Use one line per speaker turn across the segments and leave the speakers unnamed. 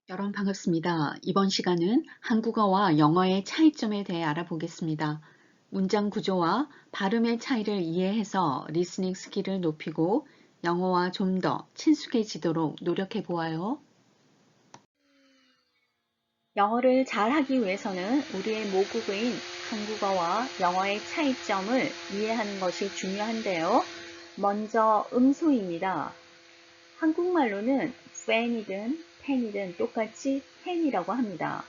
여러분 반갑습니다. 이번 시간은 한국어와 영어의 차이점에 대해 알아보겠습니다. 문장 구조와 발음의 차이를 이해해서 리스닝 스킬을 높이고 영어와 좀 더 친숙해지도록 노력해 보아요. 영어를 잘하기 위해서는 우리의 모국어인 한국어와 영어의 차이점을 이해하는 것이 중요한데요. 먼저 음소입니다. 한국말로는 fan이든 pen이든 똑같이 pen이라고 합니다.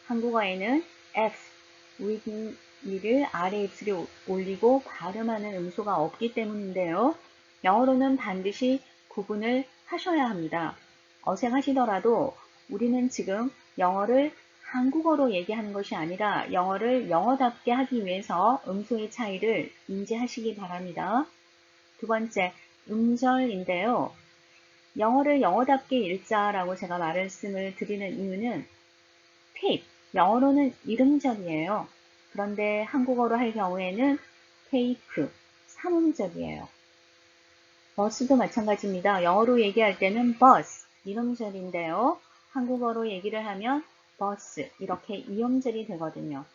한국어에는 F, 윗니를 아래 입술에 올리고 발음하는 음소가 없기 때문인데요. 영어로는 반드시 구분을 하셔야 합니다. 어색하시더라도 우리는 지금 영어를 한국어로 얘기하는 것이 아니라 영어를 영어답게 하기 위해서 음소의 차이를 인지하시기 바랍니다. 두 번째, 음절인데요. 영어를 영어답게 읽자라고 제가 말씀을 드리는 이유는 tape, 영어로는 이름절이에요. 그런데 한국어로 할 경우에는 tape, 삼음절이에요. 버스도 마찬가지입니다. 영어로 얘기할 때는 bus, 이음절인데요. 한국어로 얘기를 하면 bus, 이렇게 이음절이 되거든요.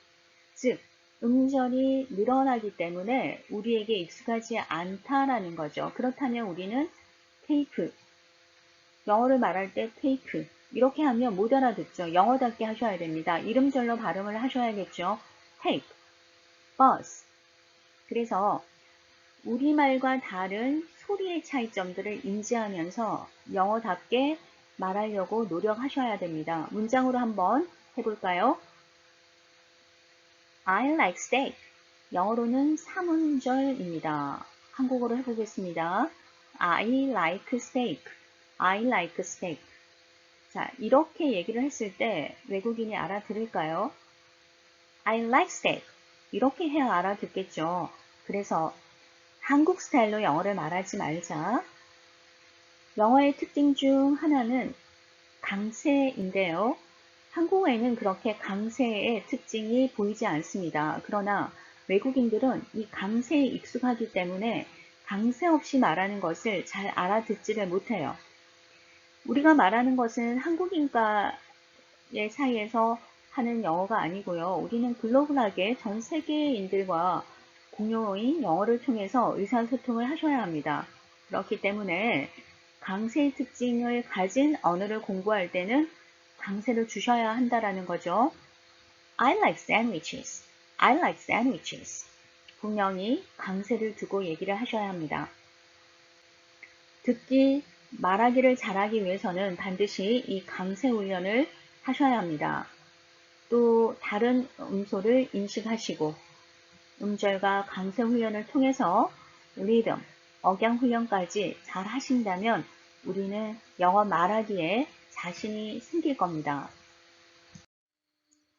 즉, 음절이 늘어나기 때문에 우리에게 익숙하지 않다라는 거죠. 그렇다면 우리는 tape, 영어를 말할 때 take, 이렇게 하면 못 알아듣죠. 영어답게 하셔야 됩니다. 이름절로 발음을 하셔야겠죠. take, bus. 그래서 우리말과 다른 소리의 차이점들을 인지하면서 영어답게 말하려고 노력하셔야 됩니다. 문장으로 한번 해볼까요? I like steak. 영어로는 삼음절입니다. 한국어로 해보겠습니다. I like steak. I like steak. 자, 이렇게 얘기를 했을 때 외국인이 알아들을까요? I like steak. 이렇게 해야 알아듣겠죠. 그래서 한국 스타일로 영어를 말하지 말자. 영어의 특징 중 하나는 강세인데요. 한국어에는 그렇게 강세의 특징이 보이지 않습니다. 그러나 외국인들은 이 강세에 익숙하기 때문에 강세 없이 말하는 것을 잘 알아듣지를 못해요. 우리가 말하는 것은 한국인과의 사이에서 하는 영어가 아니고요. 우리는 글로벌하게 전 세계인들과 공용어인 영어를 통해서 의사소통을 하셔야 합니다. 그렇기 때문에 강세의 특징을 가진 언어를 공부할 때는 강세를 주셔야 한다라는 거죠. I like sandwiches. I like sandwiches. 분명히 강세를 두고 얘기를 하셔야 합니다. 듣기, 말하기를 잘하기 위해서는 반드시 이 강세 훈련을 하셔야 합니다. 또 다른 음소를 인식하시고 음절과 강세 훈련을 통해서 리듬, 억양 훈련까지 잘 하신다면 우리는 영어 말하기에 자신이 생길 겁니다.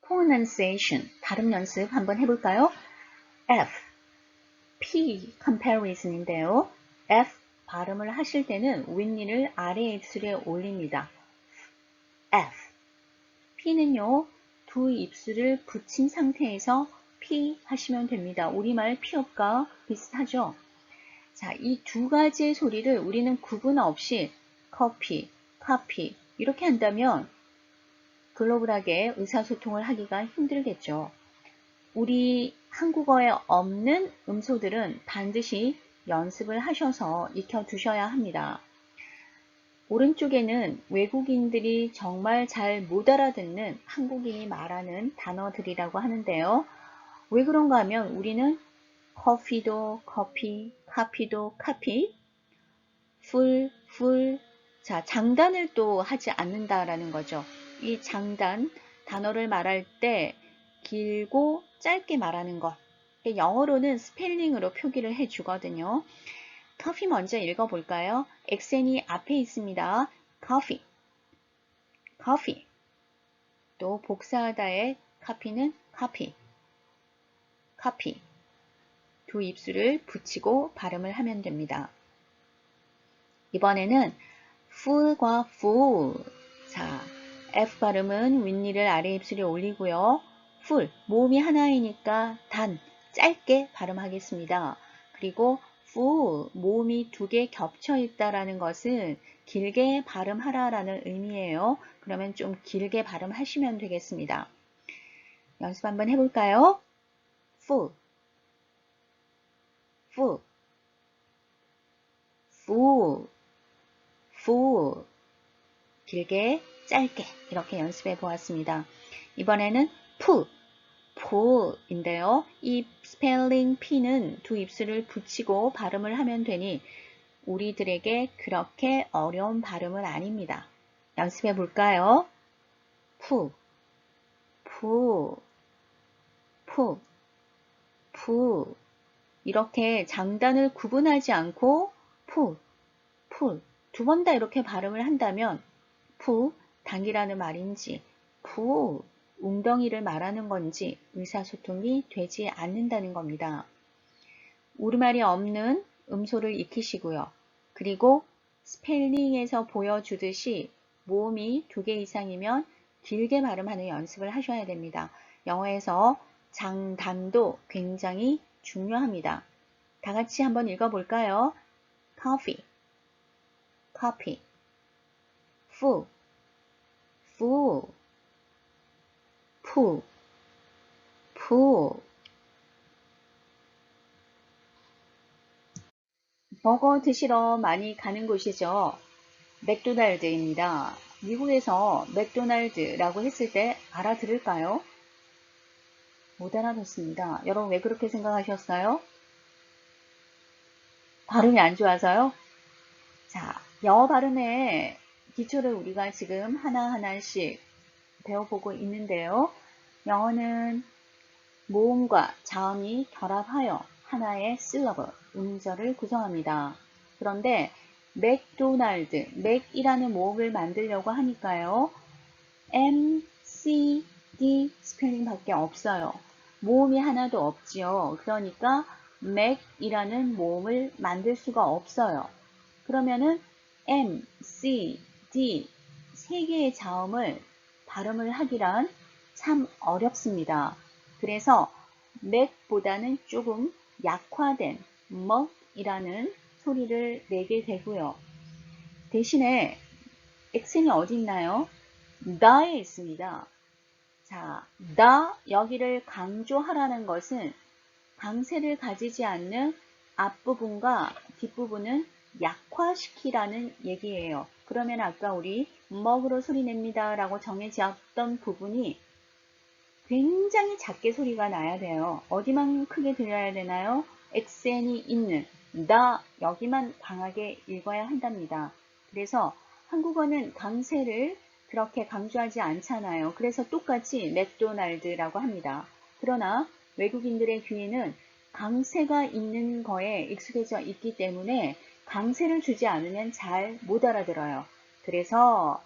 pronunciation, 발음 연습 한번 해볼까요? F, P comparison인데요. F 발음을 하실 때는 윗니를 아래 입술에 올립니다. F. P는요, 두 입술을 붙인 상태에서 P 하시면 됩니다. 우리말 피읍과 비슷하죠? 자, 이 두 가지의 소리를 우리는 구분 없이 커피, 카피 이렇게 한다면 글로벌하게 의사소통을 하기가 힘들겠죠. 우리 한국어에 없는 음소들은 반드시 연습을 하셔서 익혀두셔야 합니다. 오른쪽에는 외국인들이 정말 잘 못 알아듣는 한국인이 말하는 단어들이라고 하는데요. 왜 그런가 하면 우리는 커피도 커피, 카피도 카피, 풀, 자, 장단을 또 하지 않는다라는 거죠. 이 장단, 단어를 말할 때 길고 짧게 말하는 것. 영어로는 스펠링으로 표기를 해주거든요. 커피 먼저 읽어볼까요? 액센이 앞에 있습니다. coffee, coffee. 또 복사하다의 카피는 copy, copy. 두 입술을 붙이고 발음을 하면 됩니다. 이번에는 full과 full. 자, F 발음은 윗니를 아래 입술에 올리고요. full, 모음이 하나이니까 단, 짧게 발음하겠습니다. 그리고 full, 모음이 두 개 겹쳐 있다라는 것은 길게 발음하라라는 의미예요. 그러면 좀 길게 발음하시면 되겠습니다. 연습 한번 해볼까요? full, full, full, full. 길게, 짧게 이렇게 연습해 보았습니다. 이번에는 pull, pull인데요. 이 스펠링 P는 두 입술을 붙이고 발음을 하면 되니 우리들에게 그렇게 어려운 발음은 아닙니다. 연습해 볼까요? pull, pull, pull, pull. 이렇게 장단을 구분하지 않고 pull, pull. 두 번 다 이렇게 발음을 한다면 pull, 당기라는 말인지 pull, 웅덩이를 말하는 건지 의사소통이 되지 않는다는 겁니다. 우리말이 없는 음소를 익히시고요. 그리고 스펠링에서 보여주듯이 모음이 2개 이상이면 길게 발음하는 연습을 하셔야 됩니다. 영어에서 장단도 굉장히 중요합니다. 다 같이 한번 읽어볼까요? coffee, coffee, full, full, full, full. 버거 드시러 많이 가는 곳이죠. 맥도날드입니다. 미국에서 맥도날드라고 했을 때 알아들을까요? 못 알아듣습니다. 여러분 왜 그렇게 생각하셨어요? 발음이 안 좋아서요? 자, 영어 발음의 기초를 우리가 지금 하나하나씩 배워보고 있는데요. 영어는 모음과 자음이 결합하여 하나의 실러블, 음절을 구성합니다. 그런데 맥도날드, 맥이라는 모음을 만들려고 하니까요. M, C, D 스펠링밖에 없어요. 모음이 하나도 없지요. 그러니까 맥이라는 모음을 만들 수가 없어요. 그러면은 M, C, D 세 개의 자음을 발음을 하기란 참 어렵습니다. 그래서 맥보다는 조금 약화된 먹이라는 소리를 내게 되고요. 대신에 액센이 어디 있나요? 다에 있습니다. 자, 다 여기를 강조하라는 것은 강세를 가지지 않는 앞부분과 뒷부분은 약화시키라는 얘기예요. 그러면 아까 우리 먹으로 소리 냅니다 라고 정해졌던 부분이 굉장히 작게 소리가 나야 돼요. 어디만 크게 들려야 되나요? 액센이 있는 다 여기만 강하게 읽어야 한답니다. 그래서 한국어는 강세를 그렇게 강조하지 않잖아요. 그래서 똑같이 맥도날드라고 합니다. 그러나 외국인들의 귀에는 강세가 있는 거에 익숙해져 있기 때문에 강세를 주지 않으면 잘 못 알아들어요. 그래서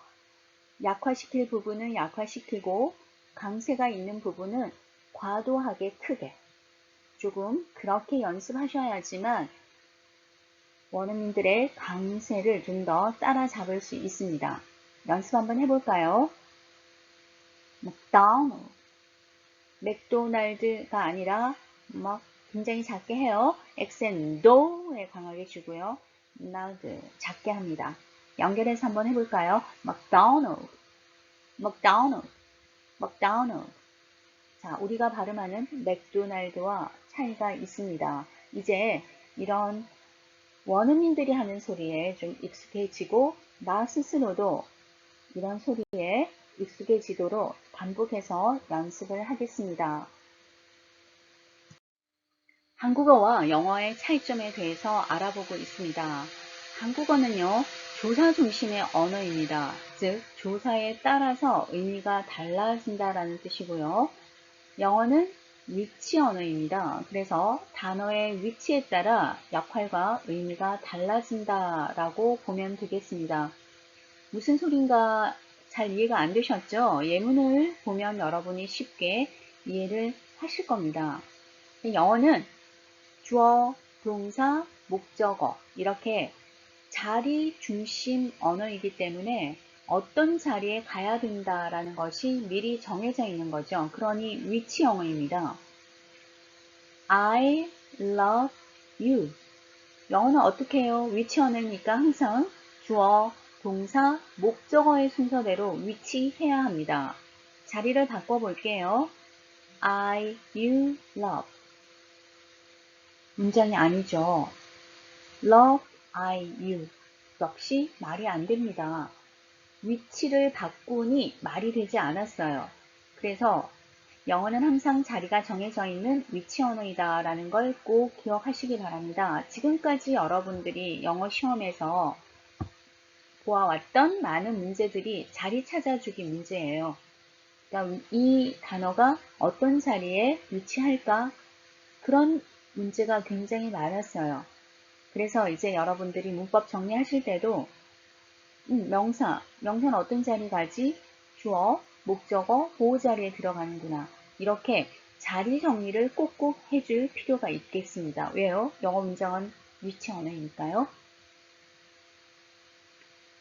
약화시킬 부분은 약화시키고 강세가 있는 부분은 과도하게 크게 조금 그렇게 연습하셔야지만 원어민들의 강세를 좀 더 따라잡을 수 있습니다. 연습 한번 해볼까요? 맥도날드, 맥도날드가 아니라 막 굉장히 작게 해요. 액센 도에 강하게 주고요. 날드 작게 합니다. 연결해서 한번 해볼까요? 맥도날드, 맥도날드, 맥도날드. 자, 우리가 발음하는 맥도날드와 차이가 있습니다. 이제 이런 원어민들이 하는 소리에 좀 익숙해지고 나 스스로도 이런 소리에 익숙해지도록 반복해서 연습을 하겠습니다. 한국어와 영어의 차이점에 대해서 알아보고 있습니다. 한국어는요, 조사 중심의 언어입니다. 즉, 조사에 따라서 의미가 달라진다라는 뜻이고요. 영어는 위치 언어입니다. 그래서 단어의 위치에 따라 역할과 의미가 달라진다라고 보면 되겠습니다. 무슨 소린가 잘 이해가 안 되셨죠? 예문을 보면 여러분이 쉽게 이해를 하실 겁니다. 영어는 주어, 동사, 목적어 이렇게 자리 중심 언어이기 때문에 어떤 자리에 가야 된다라는 것이 미리 정해져 있는 거죠. 그러니 위치 영어입니다. I love you. 영어는 어떻게 해요? 위치 언어니까 항상 주어, 동사, 목적어의 순서대로 위치해야 합니다. 자리를 바꿔볼게요. I, you, love. 문장이 아니죠. love, I, you. 역시 말이 안 됩니다. 위치를 바꾸니 말이 되지 않았어요. 그래서 영어는 항상 자리가 정해져 있는 위치 언어이다 라는 걸 꼭 기억하시기 바랍니다. 지금까지 여러분들이 영어 시험에서 보아왔던 많은 문제들이 자리 찾아주기 문제예요. 그러니까 이 단어가 어떤 자리에 위치할까? 그런 문제가 굉장히 많았어요. 그래서 이제 여러분들이 문법 정리하실 때도 명사는 어떤 자리 가지? 주어, 목적어, 보호 자리에 들어가는구나. 이렇게 자리 정리를 꼭꼭 해줄 필요가 있겠습니다. 왜요? 영어 문장은 위치 언어이니까요.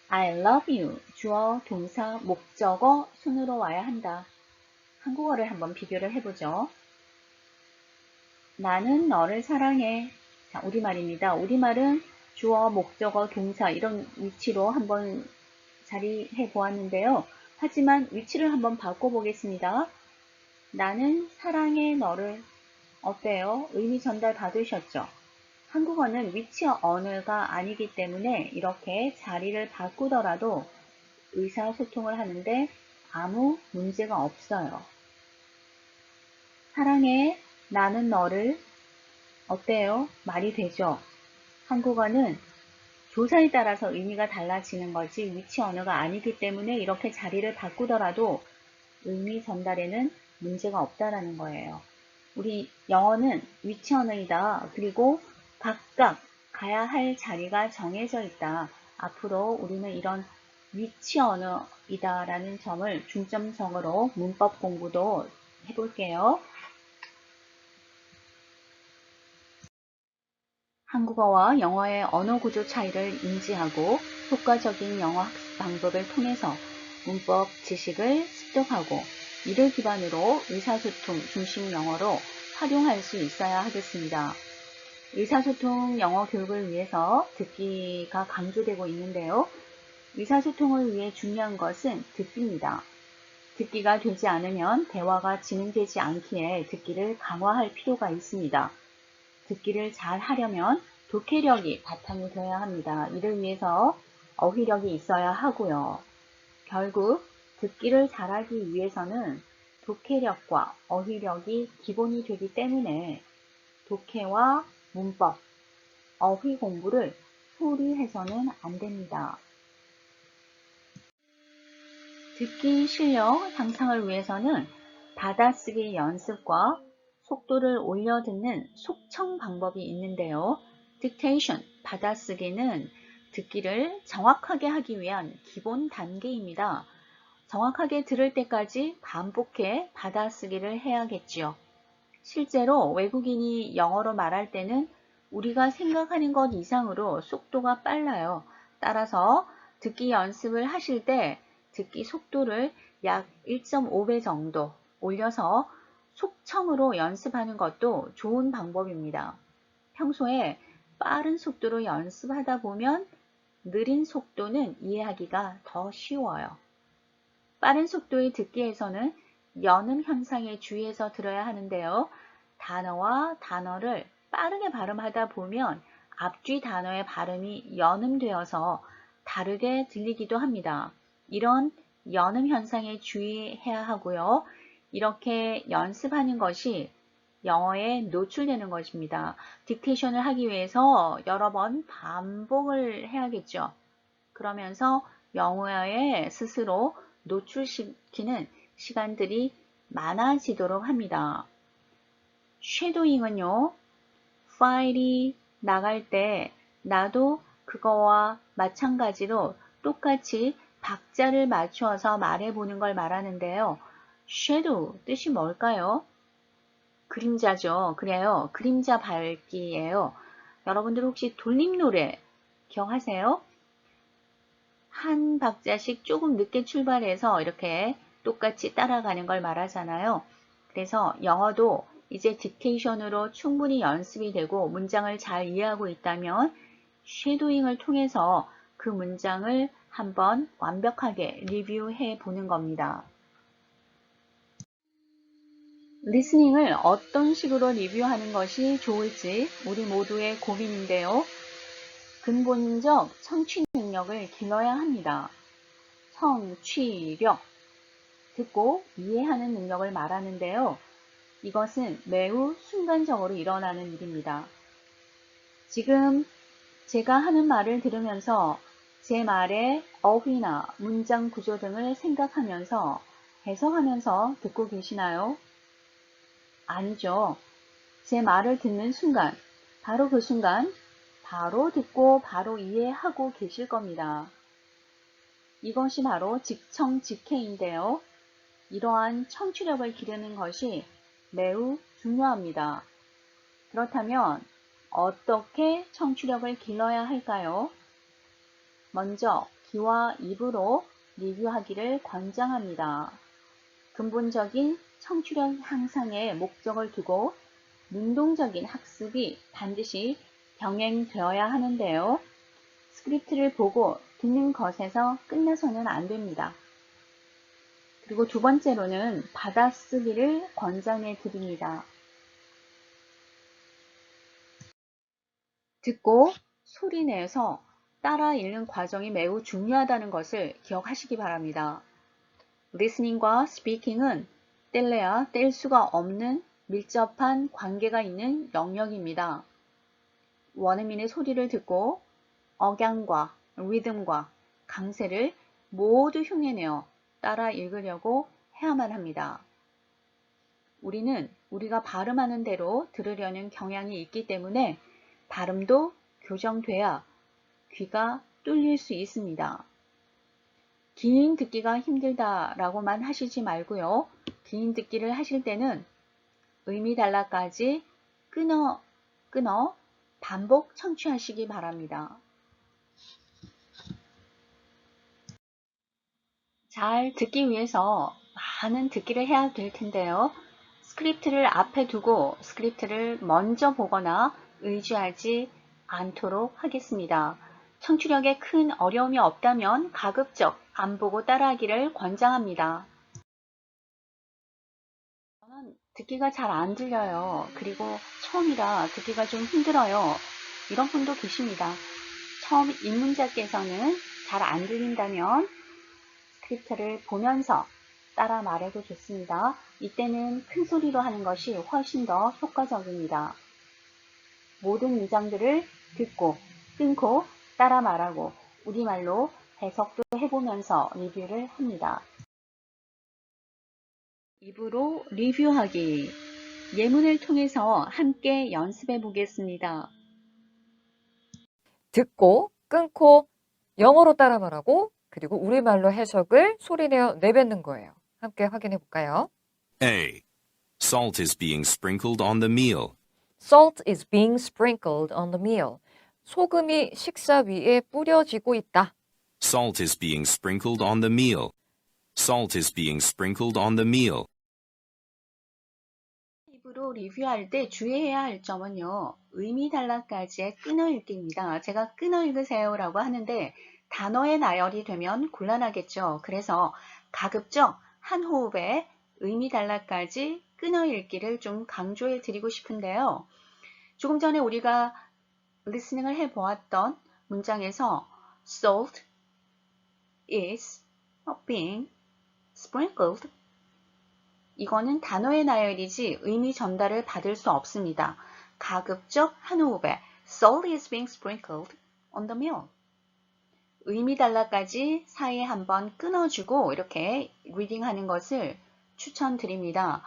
I love you. 주어, 동사, 목적어, 순으로 와야 한다. 한국어를 한번 비교를 해보죠. 나는 너를 사랑해. 자, 우리말입니다. 우리말은 주어, 목적어, 동사 이런 위치로 한번 자리해 보았는데요. 하지만 위치를 한번 바꿔보겠습니다. 나는 사랑해 너를. 어때요? 의미 전달 받으셨죠? 한국어는 위치 언어가 아니기 때문에 이렇게 자리를 바꾸더라도 의사소통을 하는데 아무 문제가 없어요. 사랑해, 나는 너를. 어때요? 말이 되죠? 한국어는 조사에 따라서 의미가 달라지는 거지 위치 언어가 아니기 때문에 이렇게 자리를 바꾸더라도 의미 전달에는 문제가 없다라는 거예요. 우리 영어는 위치 언어이다. 그리고 각각 가야 할 자리가 정해져 있다. 앞으로 우리는 이런 위치 언어이다 라는 점을 중점적으로 문법 공부도 해볼게요. 한국어와 영어의 언어 구조 차이를 인지하고 효과적인 영어 학습 방법을 통해서 문법 지식을 습득하고 이를 기반으로 의사소통 중심 영어로 활용할 수 있어야 하겠습니다. 의사소통 영어 교육을 위해서 듣기가 강조되고 있는데요. 의사소통을 위해 중요한 것은 듣기입니다. 듣기가 되지 않으면 대화가 진행되지 않기에 듣기를 강화할 필요가 있습니다. 듣기를 잘 하려면 독해력이 바탕이 되어야 합니다. 이를 위해서 어휘력이 있어야 하고요. 결국 듣기를 잘하기 위해서는 독해력과 어휘력이 기본이 되기 때문에 독해와 문법, 어휘 공부를 소홀히 해서는 안 됩니다. 듣기 실력 향상을 위해서는 받아쓰기 연습과 속도를 올려 듣는 속청 방법이 있는데요. dictation, 받아쓰기는 듣기를 정확하게 하기 위한 기본 단계입니다. 정확하게 들을 때까지 반복해 받아쓰기를 해야겠지요. 실제로 외국인이 영어로 말할 때는 우리가 생각하는 것 이상으로 속도가 빨라요. 따라서 듣기 연습을 하실 때 듣기 속도를 약 1.5배 정도 올려서 속청으로 연습하는 것도 좋은 방법입니다. 평소에 빠른 속도로 연습하다 보면 느린 속도는 이해하기가 더 쉬워요. 빠른 속도의 듣기에서는 연음 현상에 주의해서 들어야 하는데요. 단어와 단어를 빠르게 발음하다 보면 앞뒤 단어의 발음이 연음되어서 다르게 들리기도 합니다. 이런 연음 현상에 주의해야 하고요. 이렇게 연습하는 것이 영어에 노출되는 것입니다. 딕테이션을 하기 위해서 여러 번 반복을 해야겠죠. 그러면서 영어에 스스로 노출시키는 시간들이 많아지도록 합니다. 쉐도잉은요, 파일이 나갈 때 나도 그거와 마찬가지로 똑같이 박자를 맞추어서 말해보는 걸 말하는데요. 쉐도우 뜻이 뭘까요? 그림자죠. 그래요. 그림자 밟기예요. 여러분들 혹시 돌림노래 기억하세요? 한 박자씩 조금 늦게 출발해서 이렇게 똑같이 따라가는 걸 말하잖아요. 그래서 영어도 이제 딕테이션으로 충분히 연습이 되고 문장을 잘 이해하고 있다면 쉐도잉을 통해서 그 문장을 한번 완벽하게 리뷰해 보는 겁니다. 리스닝을 어떤 식으로 리뷰하는 것이 좋을지 우리 모두의 고민인데요. 근본적 청취 능력을 길러야 합니다. 청취력, 듣고 이해하는 능력을 말하는데요. 이것은 매우 순간적으로 일어나는 일입니다. 지금 제가 하는 말을 들으면서 제 말의 어휘나 문장 구조 등을 생각하면서 해석하면서 듣고 계시나요? 아니죠. 제 말을 듣는 순간, 바로 그 순간, 바로 듣고 바로 이해하고 계실 겁니다. 이것이 바로 직청직해인데요. 이러한 청취력을 기르는 것이 매우 중요합니다. 그렇다면 어떻게 청취력을 길러야 할까요? 먼저 귀와 입으로 리뷰하기를 권장합니다. 근본적인 청취력 향상의 목적을 두고 능동적인 학습이 반드시 병행되어야 하는데요. 스크립트를 보고 듣는 것에서 끝나서는 안 됩니다. 그리고 두 번째로는 받아쓰기를 권장해 드립니다. 듣고 소리내서 따라 읽는 과정이 매우 중요하다는 것을 기억하시기 바랍니다. 리스닝과 스피킹은 뗄래야 뗄 수가 없는 밀접한 관계가 있는 영역입니다. 원어민의 소리를 듣고 억양과 리듬과 강세를 모두 흉내내어 따라 읽으려고 해야만 합니다. 우리는 우리가 발음하는 대로 들으려는 경향이 있기 때문에 발음도 교정돼야 귀가 뚫릴 수 있습니다. 긴 듣기가 힘들다라고만 하시지 말고요. 긴 듣기를 하실 때는 의미 단락까지 끊어 반복 청취하시기 바랍니다. 잘 듣기 위해서 많은 듣기를 해야 될 텐데요. 스크립트를 앞에 두고 스크립트를 먼저 보거나 의지하지 않도록 하겠습니다. 청취력에 큰 어려움이 없다면 가급적 안 보고 따라하기를 권장합니다. 저는 듣기가 잘 안 들려요. 그리고 처음이라 듣기가 좀 힘들어요. 이런 분도 계십니다. 처음 입문자께서는 잘 안 들린다면 스크립트를 보면서 따라 말해도 좋습니다. 이때는 큰 소리로 하는 것이 훨씬 더 효과적입니다. 모든 문장들을 듣고 끊고 따라 말하고 우리말로 해석도 해보면서 리뷰를 합니다. 입으로 리뷰하기. 예문을 통해서 함께 연습해 보겠습니다.
듣고 끊고 영어로 따라 말하고 그리고 우리말로 해석을 소리내어 내뱉는 거예요. 함께 확인해 볼까요?
A. Salt is being sprinkled on the meal.
Salt is being sprinkled on the meal. 소금이 식사 위에 뿌려지고 있다.
Salt is being sprinkled on the meal. Salt is being sprinkled on the meal.
입으로 리뷰할 때 주의해야 할 점은요. 의미 단락까지의 끊어 읽기입니다. 제가 끊어 읽으세요라고 하는데 단어의 나열이 되면 곤란하겠죠. 그래서 가급적 한 호흡에 의미 단락까지 끊어 읽기를 좀 강조해 드리고 싶은데요. 조금 전에 우리가 리스닝을 해보았던 문장에서 salt is being sprinkled 이거는 단어의 나열이지 의미 전달을 받을 수 없습니다. 가급적 한 호흡에 salt is being sprinkled on the meal. 의미 단락까지 사이에 한번 끊어주고 이렇게 리딩하는 것을 추천드립니다.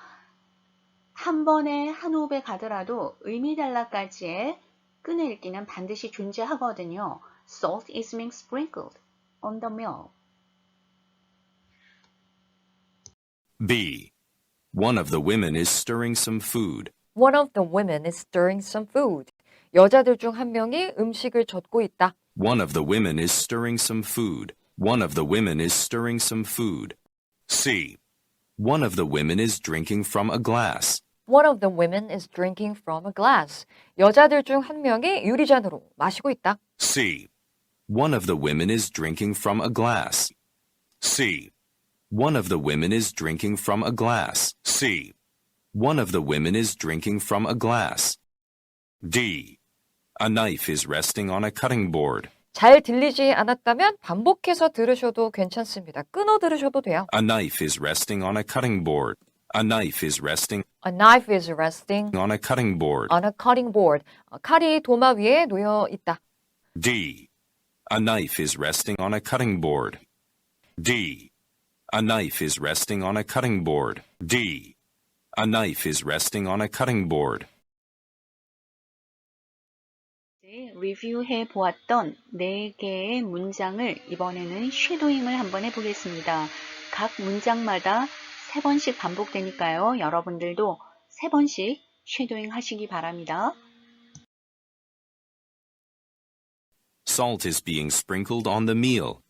한 번에 한 호흡에 가더라도 의미 단락까지의 끊어 읽기는 반드시 존재하거든요. Salt is being sprinkled on the meal.
B. One of the women is stirring some food.
One of the women is stirring some food. 여자들 중 한 명이 음식을 젓고 있다.
One of the women is stirring some food. One of the women is stirring some food. C. One of the women is drinking from a glass.
One of the women is drinking from a glass. 여자들 중 한 명이 유리잔으로 마시고 있다.
C. One of the women is drinking from a glass. C. One of the women is drinking from a glass. C. One of the women is drinking from a glass. D. A knife is resting on a cutting board.
잘 들리지 않았다면 반복해서 들으셔도 괜찮습니다. 끊어 들으셔도 돼요.
A knife is resting on a cutting board. A knife is resting
A knife is resting
on a cutting board.
on a cutting board. 칼이 도마 위에 놓여 있다.
D. A knife is resting on a cutting board. D. A knife is resting on a cutting board. D. A knife is resting on a cutting board.
리뷰해 보았던 4개의 문장을 이번에는 쉐도잉을 한번 해보겠습니다. 각 문장마다 3번씩 반복되니까요. 여러분들도 3번씩 쉐도잉 하시기 바랍니다.
Salt is being sprinkled on the meal.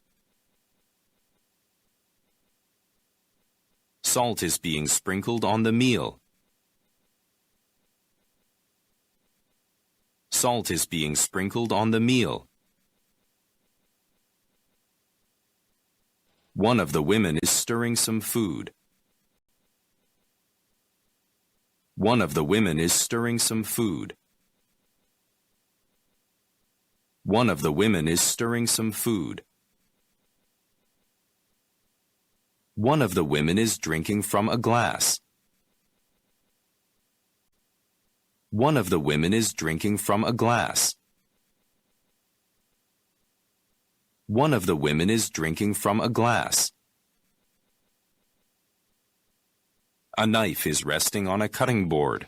Salt is being sprinkled on the meal. Salt is being sprinkled on the meal. One of the women is stirring some food. One of the women is stirring some food. One of the women is stirring some food. One of the women is drinking from a glass. One of the women is drinking from a glass. One of the women is drinking from a glass. A knife is resting on a cutting board.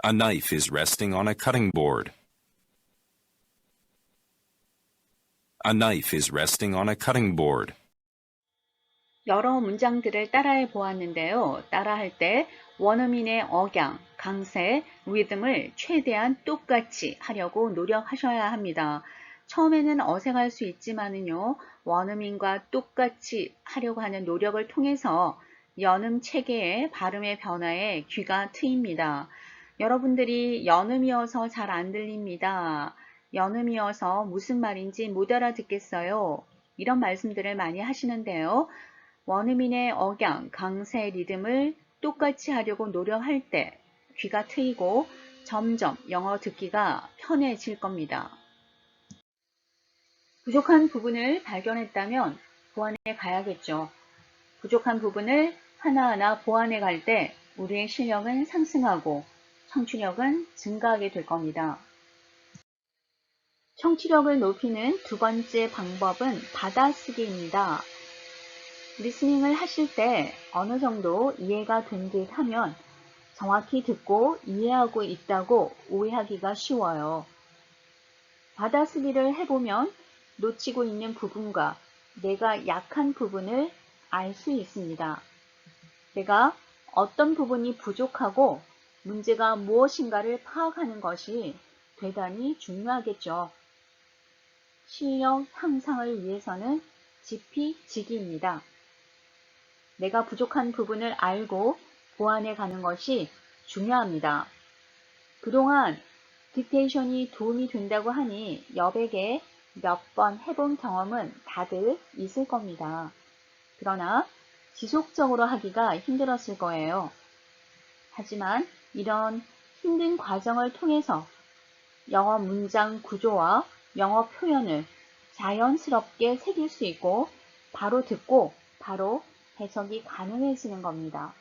A knife is resting on a cutting board. A knife is resting on a cutting board.
여러 문장들을 따라해 보았는데요. 따라할 때 원어민의 억양, 강세, 리듬을 최대한 똑같이 하려고 노력하셔야 합니다. 처음에는 어색할 수 있지만은요, 원어민과 똑같이 하려고 하는 노력을 통해서 연음 체계의 발음의 변화에 귀가 트입니다. 여러분들이 연음이어서 잘 안 들립니다. 연음이어서 무슨 말인지 못 알아듣겠어요. 이런 말씀들을 많이 하시는데요. 원어민의 억양, 강세, 리듬을 똑같이 하려고 노력할 때 귀가 트이고 점점 영어 듣기가 편해질 겁니다. 부족한 부분을 발견했다면 보완해 가야겠죠. 부족한 부분을 하나하나 보완해 갈 때 우리의 실력은 상승하고 청취력은 증가하게 될 겁니다. 청취력을 높이는 두 번째 방법은 받아쓰기입니다. 리스닝을 하실 때 어느 정도 이해가 된 듯 하면 정확히 듣고 이해하고 있다고 오해하기가 쉬워요. 받아쓰기를 해보면 놓치고 있는 부분과 내가 약한 부분을 알 수 있습니다. 내가 어떤 부분이 부족하고 문제가 무엇인가를 파악하는 것이 대단히 중요하겠죠. 실력 향상을 위해서는 지피지기입니다. 내가 부족한 부분을 알고 보완해 가는 것이 중요합니다. 그동안 딕테이션이 도움이 된다고 하니 여백에 몇 번 해본 경험은 다들 있을 겁니다. 그러나 지속적으로 하기가 힘들었을 거예요. 하지만 이런 힘든 과정을 통해서 영어 문장 구조와 영어 표현을 자연스럽게 새길 수 있고 바로 듣고 바로 해석이 가능해지는 겁니다.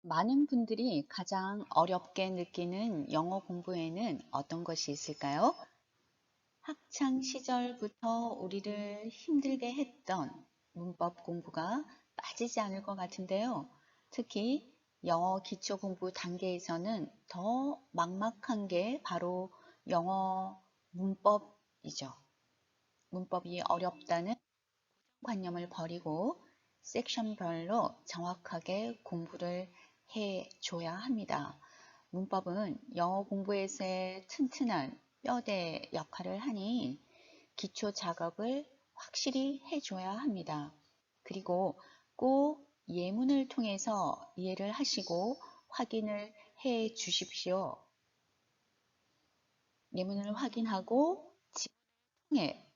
많은 분들이 가장 어렵게 느끼는 영어 공부에는 어떤 것이 있을까요? 학창 시절부터 우리를 힘들게 했던 문법 공부가 빠지지 않을 것 같은데요. 특히 영어 기초 공부 단계에서는 더 막막한 게 바로 영어 문법이죠. 문법이 어렵다는 관념을 버리고 섹션별로 정확하게 공부를 해줘야 합니다. 문법은 영어 공부에서의 튼튼한 뼈대 역할을 하니 기초 작업을 확실히 해줘야 합니다. 그리고 꼭 예문을 통해서 이해를 하시고 확인을 해 주십시오. 예문을 확인하고 지문을 통해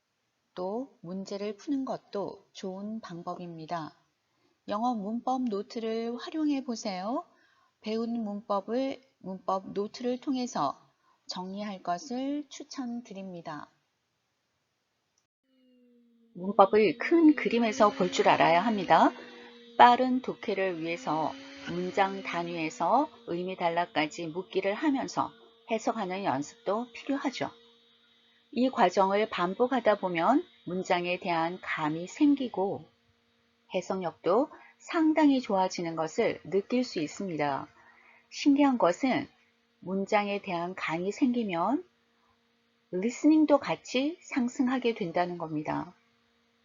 또 문제를 푸는 것도 좋은 방법입니다. 영어 문법 노트를 활용해 보세요. 배운 문법을 문법 노트를 통해서 정리할 것을 추천드립니다. 문법을 큰 그림에서 볼 줄 알아야 합니다. 빠른 독해를 위해서 문장 단위에서 의미 단락까지 묻기를 하면서 해석하는 연습도 필요하죠. 이 과정을 반복하다 보면 문장에 대한 감이 생기고 해석력도 상당히 좋아지는 것을 느낄 수 있습니다. 신기한 것은 문장에 대한 감이 생기면 리스닝도 같이 상승하게 된다는 겁니다.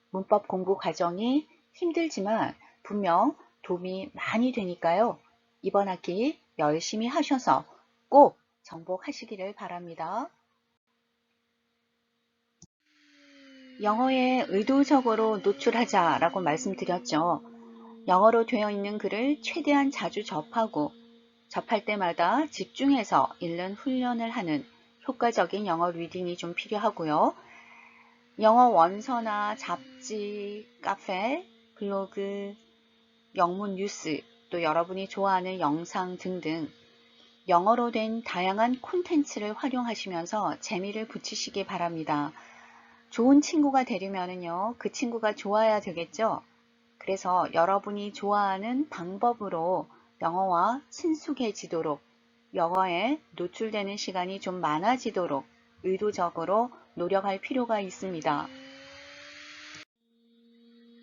문법 공부 과정이 힘들지만 분명 도움이 많이 되니까요. 이번 학기 열심히 하셔서 꼭 정복하시기를 바랍니다. 영어에 의도적으로 노출하자라고 말씀드렸죠. 영어로 되어 있는 글을 최대한 자주 접하고 접할 때마다 집중해서 읽는 훈련을 하는 효과적인 영어 리딩이 좀 필요하고요. 영어 원서나 잡지, 카페, 블로그, 영문 뉴스, 또 여러분이 좋아하는 영상 등등 영어로 된 다양한 콘텐츠를 활용하시면서 재미를 붙이시기 바랍니다. 좋은 친구가 되려면요, 그 친구가 좋아야 되겠죠? 그래서 여러분이 좋아하는 방법으로 영어와 친숙해지도록, 영어에 노출되는 시간이 좀 많아지도록 의도적으로 노력할 필요가 있습니다.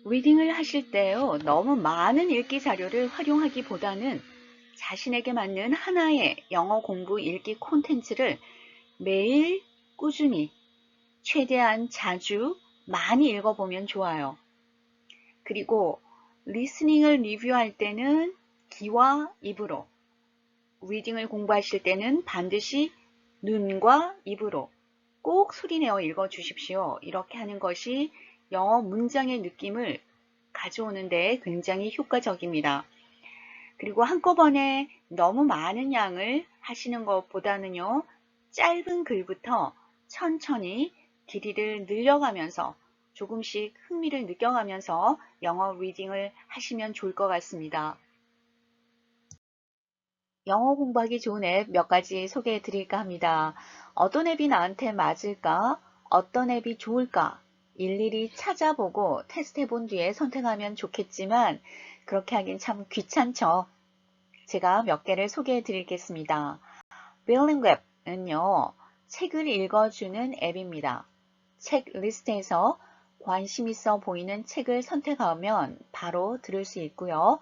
리딩을 하실 때요, 너무 많은 읽기 자료를 활용하기보다는 자신에게 맞는 하나의 영어 공부 읽기 콘텐츠를 매일 꾸준히 최대한 자주 많이 읽어보면 좋아요. 그리고 리스닝을 리뷰할 때는 귀와 입으로, 리딩을 공부하실 때는 반드시 눈과 입으로 꼭 소리내어 읽어주십시오. 이렇게 하는 것이 영어 문장의 느낌을 가져오는 데 굉장히 효과적입니다. 그리고 한꺼번에 너무 많은 양을 하시는 것보다는요, 짧은 글부터 천천히 길이를 늘려가면서 조금씩 흥미를 느껴가면서 영어 리딩을 하시면 좋을 것 같습니다. 영어 공부하기 좋은 앱 몇 가지 소개해 드릴까 합니다. 어떤 앱이 나한테 맞을까? 어떤 앱이 좋을까? 일일이 찾아보고 테스트해 본 뒤에 선택하면 좋겠지만 그렇게 하긴 참 귀찮죠. 제가 몇 개를 소개해 드리겠습니다. 빌링웹은요, 책을 읽어주는 앱입니다. 책 리스트에서 관심 있어 보이는 책을 선택하면 바로 들을 수 있고요.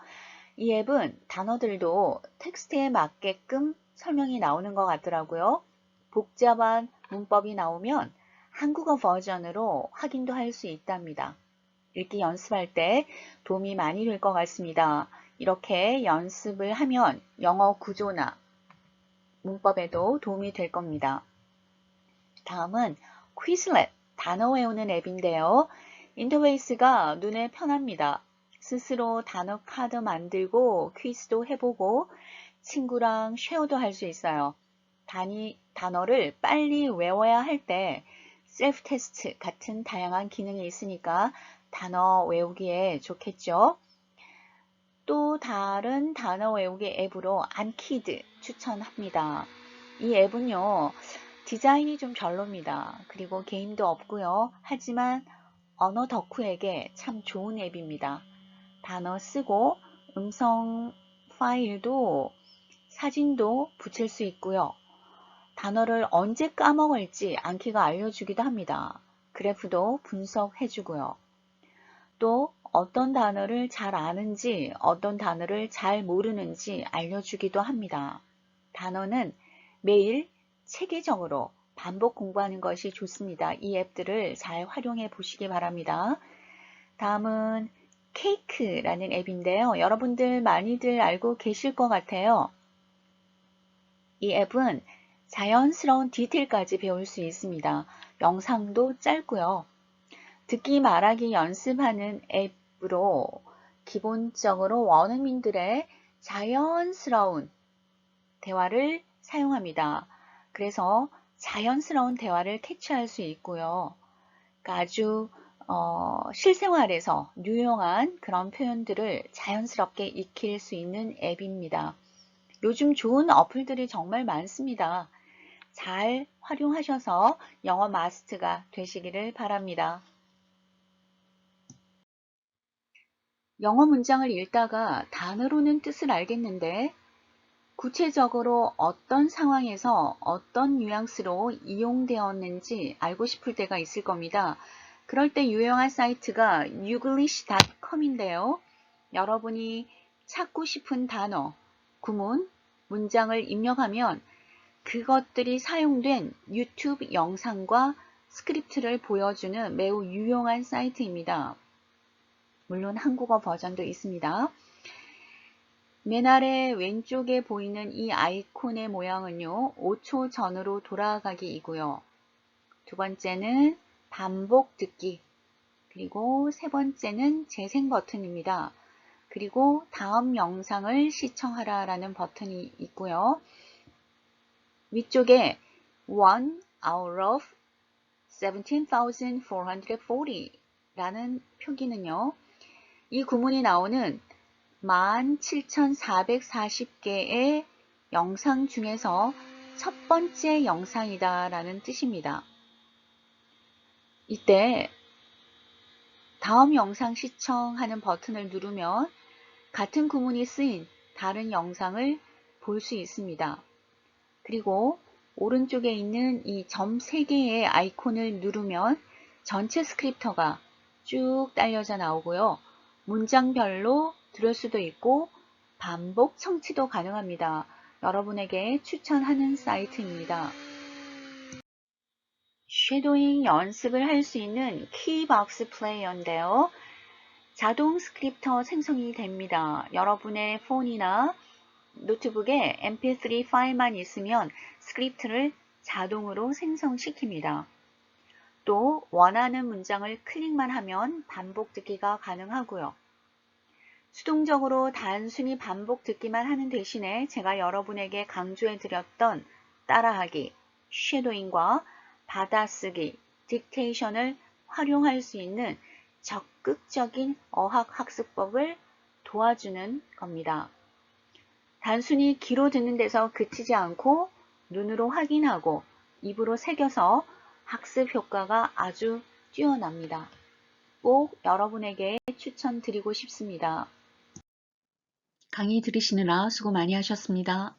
이 앱은 단어들도 텍스트에 맞게끔 설명이 나오는 것 같더라고요. 복잡한 문법이 나오면 한국어 버전으로 확인도 할 수 있답니다. 읽기 연습할 때 도움이 많이 될 것 같습니다. 이렇게 연습을 하면 영어 구조나 문법에도 도움이 될 겁니다. 다음은 퀴즐렛, 단어 외우는 앱인데요. 인터페이스가 눈에 편합니다. 스스로 단어 카드 만들고 퀴즈도 해보고 친구랑 쉐어도 할 수 있어요. 단어를 빨리 외워야 할 때 셀프 테스트 같은 다양한 기능이 있으니까 단어 외우기에 좋겠죠. 또 다른 단어 외우기 앱으로 안키드 추천합니다. 이 앱은요, 디자인이 좀 별로입니다. 그리고 게임도 없고요. 하지만 언어 덕후에게 참 좋은 앱입니다. 단어 쓰고 음성 파일도 사진도 붙일 수 있고요. 단어를 언제 까먹을지 안키가 알려주기도 합니다. 그래프도 분석해주고요. 또 어떤 단어를 잘 아는지 어떤 단어를 잘 모르는지 알려주기도 합니다. 단어는 매일 체계적으로 반복 공부하는 것이 좋습니다. 이 앱들을 잘 활용해 보시기 바랍니다. 다음은 케이크라는 앱인데요. 여러분들 많이들 알고 계실 것 같아요. 이 앱은 자연스러운 디테일까지 배울 수 있습니다. 영상도 짧고요. 듣기 말하기 연습하는 앱으로 기본적으로 원어민들의 자연스러운 대화를 사용합니다. 그래서 자연스러운 대화를 캐치할 수 있고요. 그러니까 아주 실생활에서 유용한 그런 표현들을 자연스럽게 익힐 수 있는 앱입니다. 요즘 좋은 어플들이 정말 많습니다. 잘 활용하셔서 영어 마스터가 되시기를 바랍니다. 영어 문장을 읽다가 단어로는 뜻을 알겠는데 구체적으로 어떤 상황에서 어떤 뉘앙스로 이용되었는지 알고 싶을 때가 있을 겁니다. 그럴 때 유용한 사이트가 youglish.com인데요. 여러분이 찾고 싶은 단어, 구문, 문장을 입력하면 그것들이 사용된 유튜브 영상과 스크립트를 보여주는 매우 유용한 사이트입니다. 물론 한국어 버전도 있습니다. 맨 아래 왼쪽에 보이는 이 아이콘의 모양은요, 5초 전으로 돌아가기이고요. 두 번째는 반복 듣기, 그리고 세 번째는 재생 버튼입니다. 그리고 다음 영상을 시청하라 라는 버튼이 있고요. 위쪽에 1 out of 17,440 라는 표기는요, 이 구문이 나오는 17,440개의 영상 중에서 첫 번째 영상이다 라는 뜻입니다. 이때 다음 영상 시청하는 버튼을 누르면 같은 구문이 쓰인 다른 영상을 볼 수 있습니다. 그리고 오른쪽에 있는 이 점 3개의 아이콘을 누르면 전체 스크립터가 쭉 딸려져 나오고요. 문장별로 들을 수도 있고 반복 청취도 가능합니다. 여러분에게 추천하는 사이트입니다. 쉐도잉 연습을 할 수 있는 키박스 플레이어인데요. 자동 스크립터 생성이 됩니다. 여러분의 폰이나 노트북에 mp3 파일만 있으면 스크립트를 자동으로 생성시킵니다. 또 원하는 문장을 클릭만 하면 반복 듣기가 가능하고요. 수동적으로 단순히 반복 듣기만 하는 대신에 제가 여러분에게 강조해 드렸던 따라하기, 쉐도잉과 받아쓰기, 딕테이션을 활용할 수 있는 적극적인 어학 학습법을 도와주는 겁니다. 단순히 귀로 듣는 데서 그치지 않고 눈으로 확인하고 입으로 새겨서 학습 효과가 아주 뛰어납니다. 꼭 여러분에게 추천드리고 싶습니다. 강의 들으시느라 수고 많이 하셨습니다.